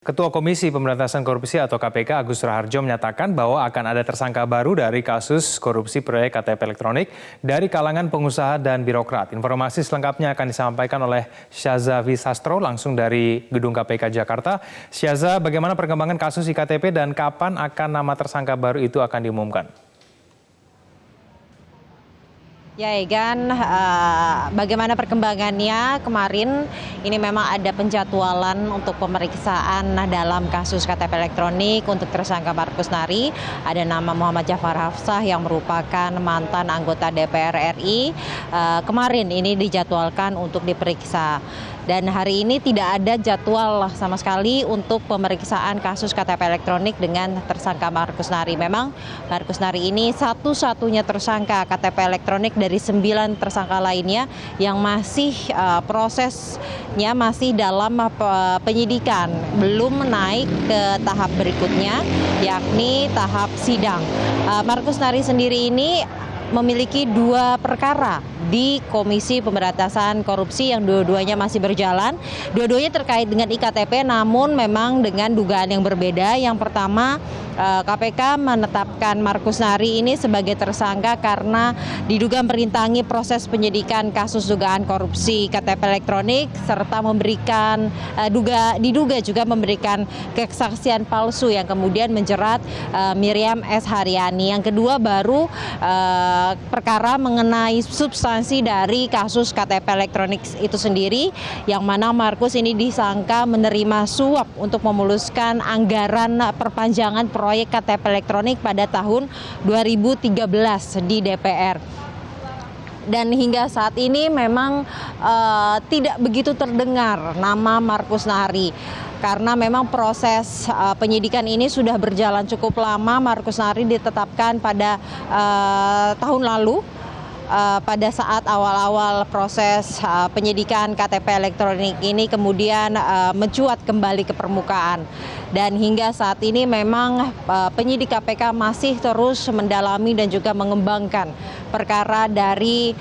Ketua Komisi Pemberantasan Korupsi atau KPK Agus Raharjo menyatakan bahwa akan ada tersangka baru dari kasus korupsi proyek KTP elektronik dari kalangan pengusaha dan birokrat. Informasi selengkapnya akan disampaikan oleh Syaza Wisastro langsung dari Gedung KPK Jakarta. Syaza, bagaimana perkembangan kasus iktp dan kapan akan nama tersangka baru itu akan diumumkan? Ya Egan, bagaimana perkembangannya kemarin ini memang ada penjadwalan untuk pemeriksaan dalam kasus KTP elektronik untuk tersangka Markus Nari. Ada nama Muhammad Jafar Hafsah yang merupakan mantan anggota DPR RI. Kemarin ini dijadwalkan untuk diperiksa. Dan hari ini tidak ada jadwal sama sekali untuk pemeriksaan kasus KTP elektronik dengan tersangka Markus Nari. Memang Markus Nari ini satu-satunya tersangka KTP elektronik dari 9 tersangka lainnya yang masih prosesnya masih dalam penyidikan, belum naik ke tahap berikutnya, yakni tahap sidang. Markus Nari sendiri ini memiliki 2 perkara di Komisi Pemberantasan Korupsi yang dua-duanya masih berjalan. Dua-duanya terkait dengan iktp, namun memang dengan dugaan yang berbeda. Yang pertama, KPK menetapkan Markus Nari ini sebagai tersangka karena diduga merintangi proses penyidikan kasus dugaan korupsi KTP elektronik serta memberikan diduga juga memberikan kesaksian palsu yang kemudian menjerat Miriam S. Haryani. Yang kedua baru perkara mengenai substansi dari kasus KTP elektronik itu sendiri, yang mana Markus ini disangka menerima suap untuk memuluskan anggaran perpanjangan proyek KTP elektronik pada tahun 2013 di DPR. Dan hingga saat ini memang tidak begitu terdengar nama Markus Nari. Karena memang proses penyidikan ini sudah berjalan cukup lama. Markus Nari ditetapkan pada tahun lalu. Pada saat awal-awal proses penyidikan KTP elektronik ini kemudian mencuat kembali ke permukaan. Dan hingga saat ini memang penyidik KPK masih terus mendalami dan juga mengembangkan perkara dari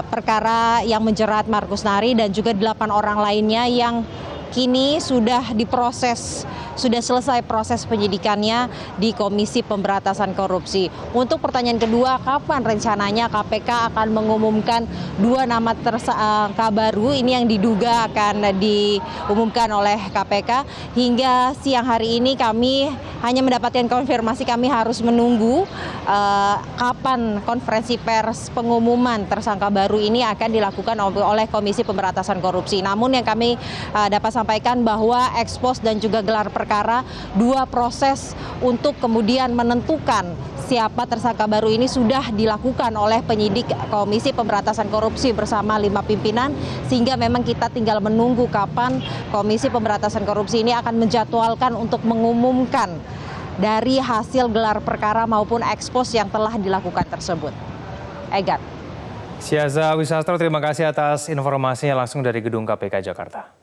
perkara yang menjerat Markus Nari dan juga 8 orang lainnya yang kini sudah diproses, sudah selesai proses penyidikannya di Komisi Pemberantasan Korupsi. Untuk pertanyaan kedua, kapan rencananya KPK akan mengumumkan 2 nama tersangka baru ini yang diduga akan diumumkan oleh KPK? Hingga siang hari ini kami hanya mendapatkan konfirmasi, kami harus menunggu kapan konferensi pers pengumuman tersangka baru ini akan dilakukan oleh Komisi Pemberantasan Korupsi. Namun yang kami dapat sampaikan bahwa ekspos dan juga gelar perkara 2 proses untuk kemudian menentukan siapa tersangka baru ini sudah dilakukan oleh penyidik Komisi Pemberantasan Korupsi bersama 5 pimpinan, sehingga memang kita tinggal menunggu kapan Komisi Pemberantasan Korupsi ini akan menjadwalkan untuk mengumumkan dari hasil gelar perkara maupun ekspos yang telah dilakukan tersebut. Egan. Syaza Wisastro, terima kasih atas informasinya langsung dari Gedung KPK Jakarta.